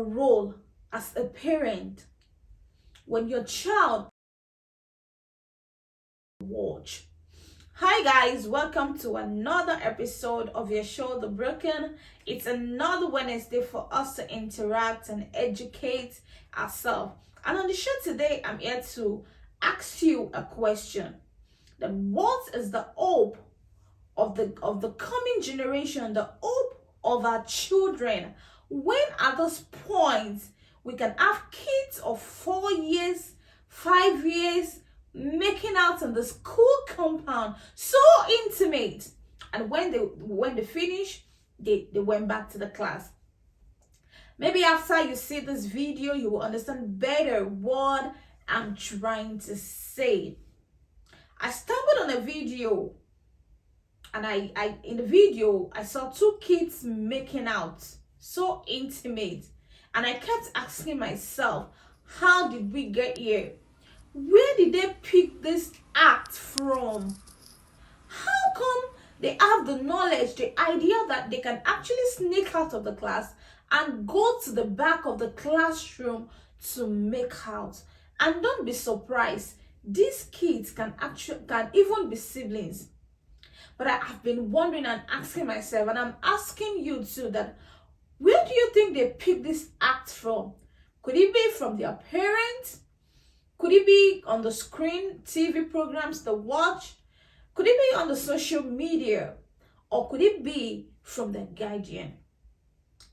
role as a parent when your child watch. Hi guys, welcome to another episode of your show The Broken. It's another Wednesday for us to interact and educate ourselves. And on the show today, I'm here to ask you a question. Then what is the hope of the coming generation, the hope of our children? When at this point we can have kids of 4 years, 5 years making out in the school compound, so intimate, and when they finish, they went back to the class. Maybe after you see this video, you will understand better what I'm trying to say. I stumbled on a video, and I in the video I saw two kids making out, so intimate, and I kept asking myself, how did we get here? Where did they pick this act from? How come they have the knowledge, the idea that they can actually sneak out of the class and go to the back of the classroom to make out? And don't be surprised, these kids can even be siblings. But I have been wondering and asking myself, and I'm asking you too, that where do you think they pick this act from? Could it be from their parents? Could it be on the screen, TV programs they watch? Could it be on the social media? Or could it be from their guardian?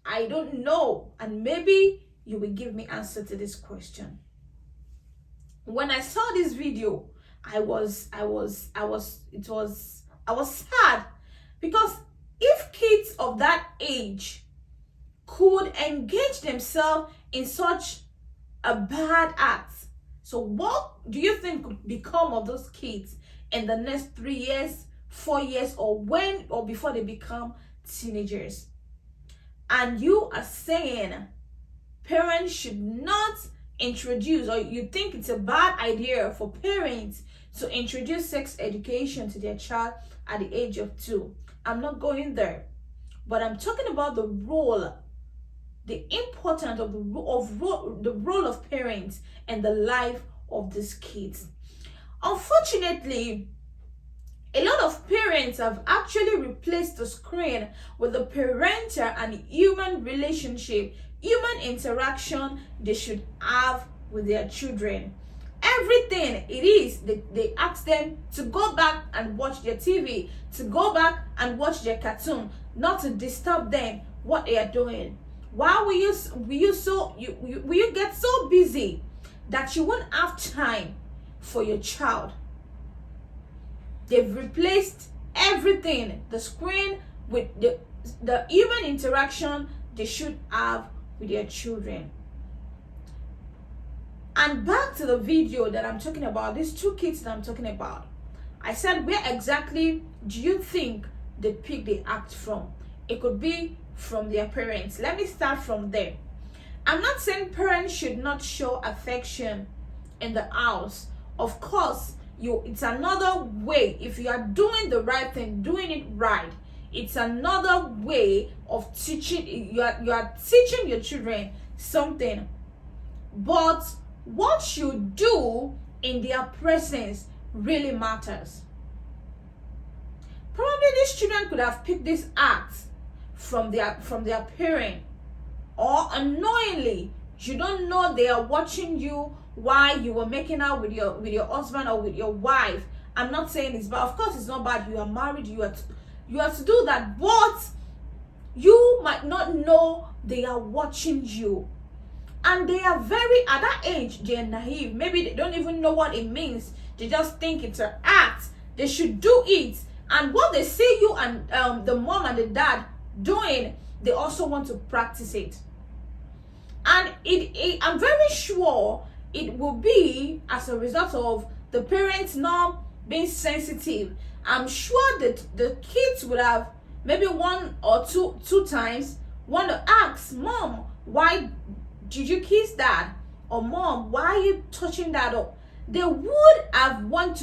I don't know, and maybe you will give me answer to this question. When I saw this video, I was sad, because if kids of that age could engage themselves in such a bad act, so what do you think could become of those kids in the next 3 years, 4 years, or before they become teenagers? And you are saying parents should not introduce, or you think it's a bad idea for parents to introduce sex education to their child at the age of 2. I'm not going there, but I'm talking about the role, the importance of the role of parents and the life of these kids. Unfortunately, a lot of parents have actually replaced the screen with the parental and human relationship, human interaction they should have with their children. Everything it is, they ask them to go back and watch their TV, to go back and watch their cartoon, not to disturb them what they are doing. Why will you get so busy that you won't have time for your child? They've replaced everything, the screen, with the human interaction they should have with their children. And back to the video that I'm talking about, these two kids that I'm talking about, I said, where exactly do you think they pick the act from? It could be from their parents. Let me start from there. I'm not saying parents should not show affection in the house. Of course, it's another way. If you are doing the right thing, doing it right, it's another way of teaching. You are teaching your children something. But what you do in their presence really matters. Probably these children could have picked this act from their parent, or unknowingly, you don't know they are watching you while you were making out with your husband or with your wife. I'm not saying it's bad. Of course it's not bad. You are married, you have to do that, but you might not know they are watching you. And they are at that age, they're naive. Maybe they don't even know what it means. They just think it's an act. They should do it. And what they see you and the mom and the dad doing, they also want to practice it. And I'm very sure it will be as a result of the parents not being sensitive. I'm sure that the kids would have maybe one or two times want to ask, Mom, why did you kiss Dad? Or Mom, why are you touching that up? They would have wanting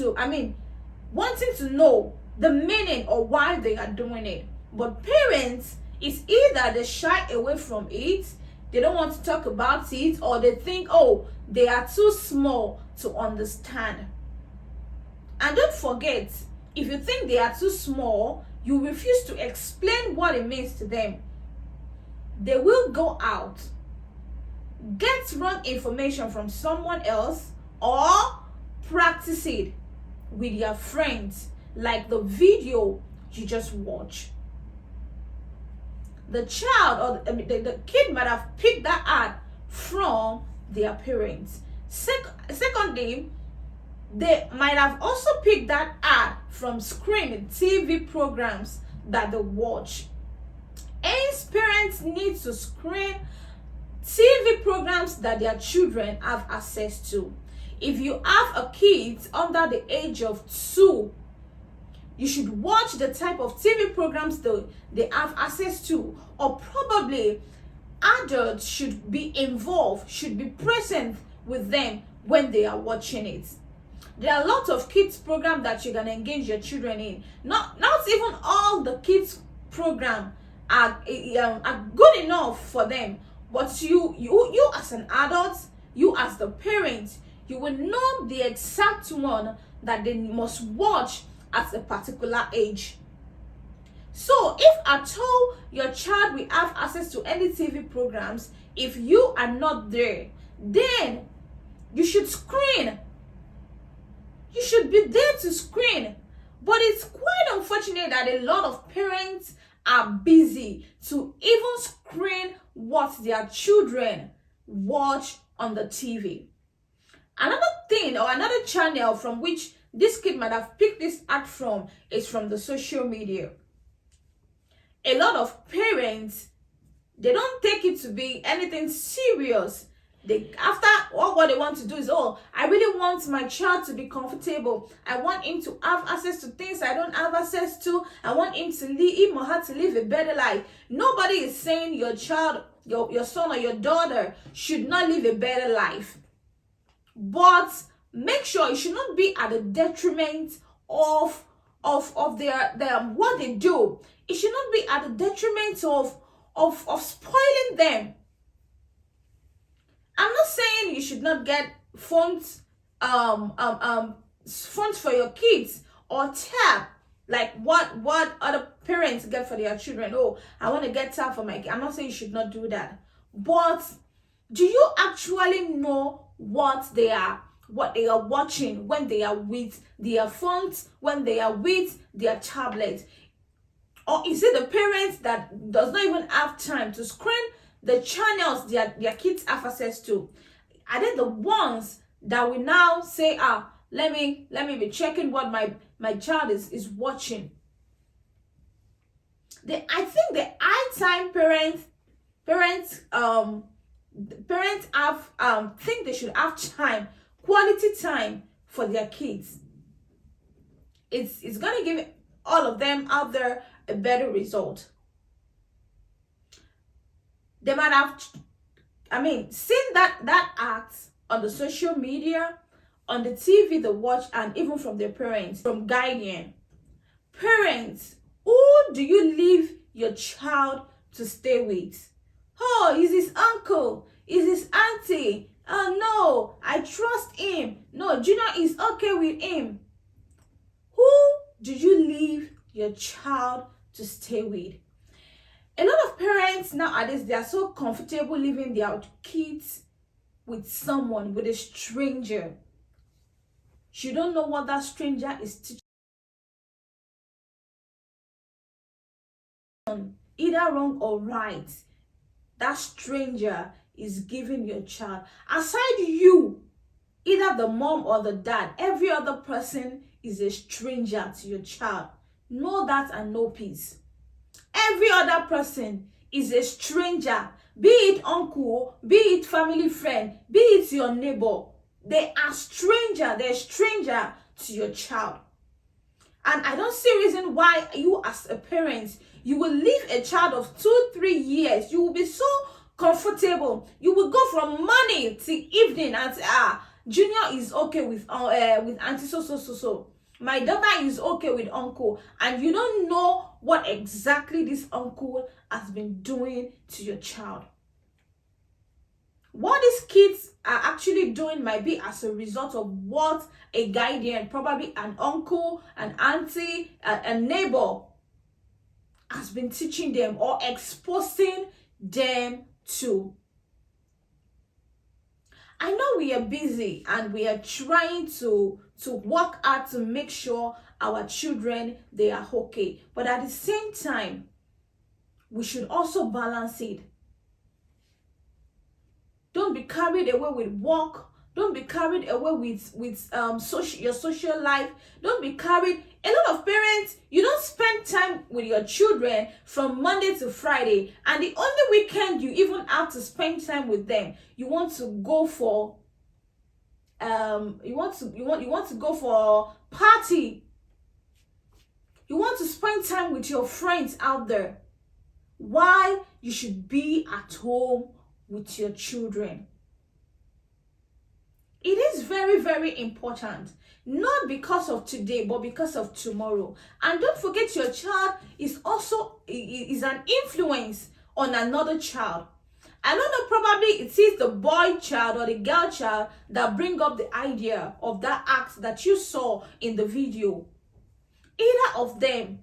to know the meaning or why they are doing it. But parents, it's either they shy away from it, they don't want to talk about it, or they think, oh, they are too small to understand. And don't forget, if you think they are too small, you refuse to explain what it means to them, they will go out, get wrong information from someone else, or practice it with your friends, like the video you just watched. The child or the kid might have picked that ad from their parents. Secondly, they might have also picked that ad from screen TV programs that they watch. Hence, parents need to screen TV programs that their children have access to. If you have a kid under the age of 2, you should watch the type of TV programs they have access to, or probably adults should be involved, should be present with them when they are watching it. There are a lot of kids programs that you can engage your children in. Not even all the kids program are good enough for them, but you as an adult, you as the parent, you will know the exact one that they must watch at a particular age. So if at all your child will have access to any TV programs, if you are not there, then you should screen. You should be there to screen. But it's quite unfortunate that a lot of parents are busy to even screen what their children watch on the TV. Another thing, or another channel from which this kid might have picked this ad from, is from the social media. A lot of parents, they don't take it to be anything serious. After what they want to do is, oh, I really want my child to be comfortable. I want him to have access to things I don't have access to. I want him or her to live a better life. Nobody is saying your child, your son or your daughter should not live a better life. But make sure it should not be at the detriment of their what they do. It should not be at the detriment of spoiling them. I'm not saying you should not get phones for your kids, or tab like what other parents get for their children. Oh, I want to get tab for my kid. I'm not saying you should not do that, but do you actually know what they are watching when they are with their phones, when they are with their tablets? Or is it the parents that does not even have time to screen the channels their kids have access to? Are they the ones that will now say, let me be checking what my child is watching? I think the high time parents have think they should have time, quality time for their kids. It's gonna give all of them out there a better result. They might have, seen that act on the social media, on the TV they watch, and even from their parents, from guardian. Parents, who do you leave your child to stay with? Oh, is his uncle? Is his auntie? Oh no, I trust him. No, Junior is okay with him. Who do you leave your child to stay with? A lot of parents nowadays, they are so comfortable leaving their kids with someone, with a stranger. You don't know what that stranger is teaching. Either wrong or right, that stranger is giving your child. Aside you, either the mom or the dad, every other person is a stranger to your child. Know that and know peace. Every other person is a stranger, be it uncle, be it family friend, be it your neighbor. They are stranger. They're stranger to your child. And I don't see reason why you as a parent, you will leave a child of 2-3 years. You will be so comfortable. You will go from morning to evening and say, Junior is okay with auntie so. My daughter is okay with uncle. And you don't know what exactly this uncle has been doing to your child. kids are actually doing might be as a result of what a guardian, probably an uncle, an auntie, a neighbor, has been teaching them or exposing them to. I know we are busy and we are trying to work hard to make sure our children, they are okay. But at the same time, we should also balance it. Don't be carried away with work. Don't be carried away with your social life. Don't be carried. A lot of parents, you don't spend time with your children from Monday to Friday, and the only weekend you even have to spend time with them, you want to go for you want to go for party. You want to spend time with your friends out there. Why? You should be at home with your children. It is very, very important, not because of today, but because of tomorrow. And don't forget, your child is also is an influence on another child. I don't know, probably it is the boy child or the girl child that bring up the idea of that act that you saw in the video. Either of them,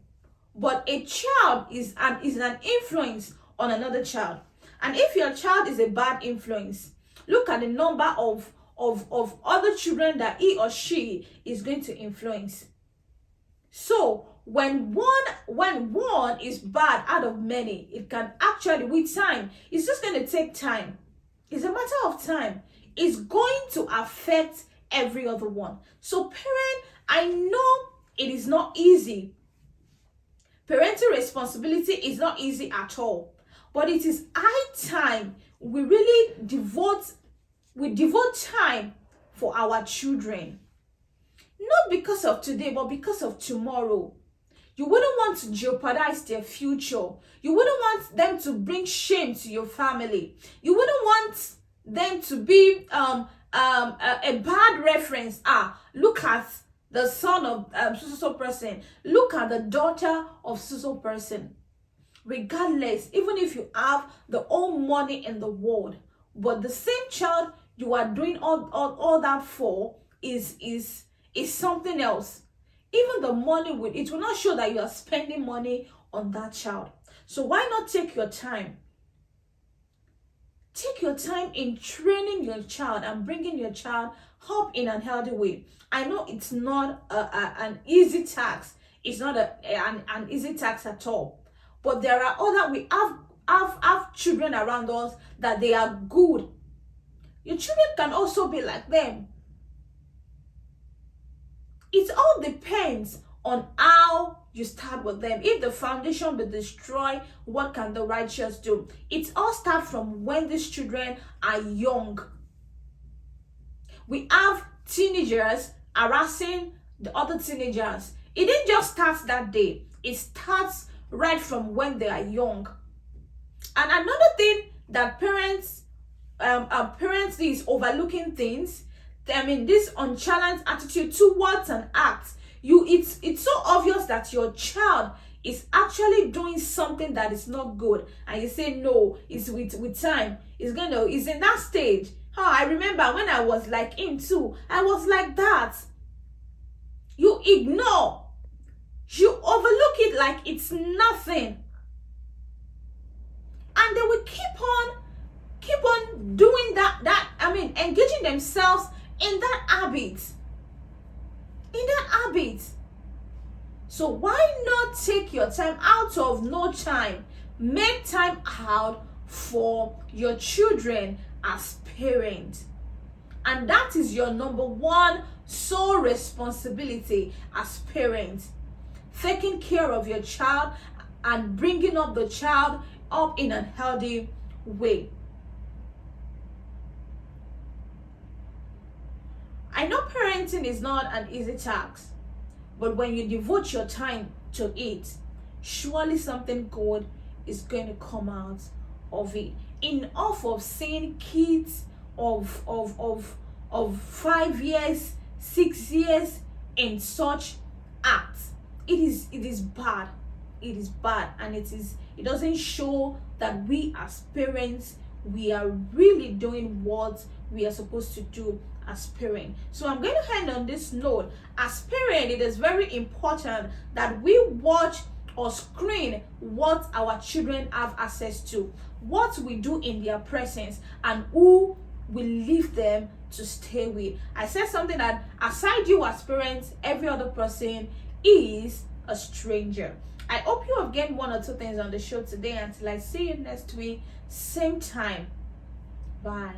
but a child is an influence on another child. And if your child is a bad influence, look at the number of other children that he or she is going to influence. So when one is bad out of many, it can actually, with time, it's just going to take time. It's a matter of time. It's going to affect every other one. So parent, I know it is not easy. Parental responsibility is not easy at all. But it is high time we really devote time for our children. Not because of today, but because of tomorrow. You wouldn't want to jeopardize their future. You wouldn't want them to bring shame to your family. You wouldn't want them to be a bad reference. Look at the son of so person. Look at the daughter of so person. Regardless, even if you have the whole money in the world, but the same child you are doing all that for is something else. Even the money it will not show that you are spending money on that child. So why not take your time? Take your time in training your child and bringing your child up in an healthy way. I know it's not an easy task. It's not an easy task at all. But there are other, we have children around us that they are good. Your children can also be like them. It all depends on how you start with them. If the foundation be destroyed, what can the righteous do? It all starts from when these children are young. We have teenagers harassing the other teenagers. It didn't just start that day. It starts right from when they are young. And another thing that parents is overlooking things. I mean, this unchallenged attitude towards an act. It's so obvious that your child is actually doing something that is not good, and you say no. It's with time. It's in that stage. I remember when I was like him too. I was like that. You ignore. You overlook it like it's nothing. And they will keep on doing that. I mean, engaging themselves in that habit. So why not take your time out of no time? Make time out for your children as parents. And that is your number one sole responsibility as parents. Taking care of your child and bringing up the child up in a healthy way. I know parenting is not an easy task, but when you devote your time to it, surely something good is going to come out of it. Enough of seeing kids of 5 years, 6 years in such acts. It is bad. It is bad, and it doesn't show that we as parents, we are really doing what we are supposed to do as parents. So I'm going to end on this note. As parents, it is very important that we watch or screen what our children have access to, what we do in their presence, and who we leave them to stay with. I said something that aside you as parents, every other person is a stranger. I hope you have gained one or two things on the show today. Until I see you next week, same time. Bye.